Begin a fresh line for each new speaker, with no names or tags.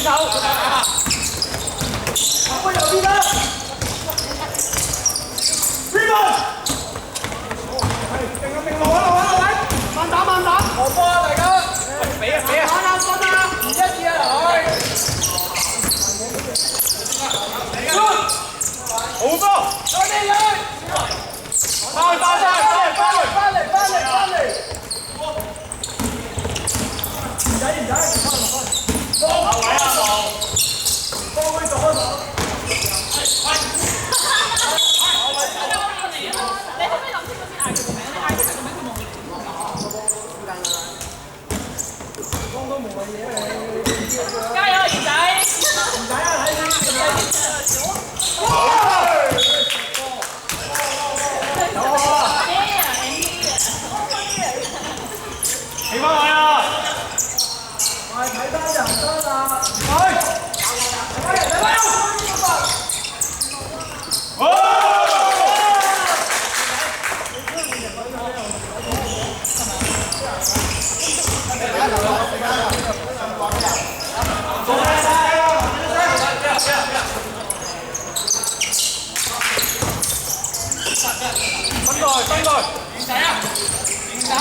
喂，右邊啦 ！Rebound！ 係，定路啊，慢打，何波啊，大家！俾啊！放啊！唔一致啊，來！好波！再啲人！翻嚟！唔使，放位啊，放佢左。 加油，兒仔！唔使啊，睇起翻位啊！快睇翻人得啦！睇翻人！分隊，型仔啊！型仔！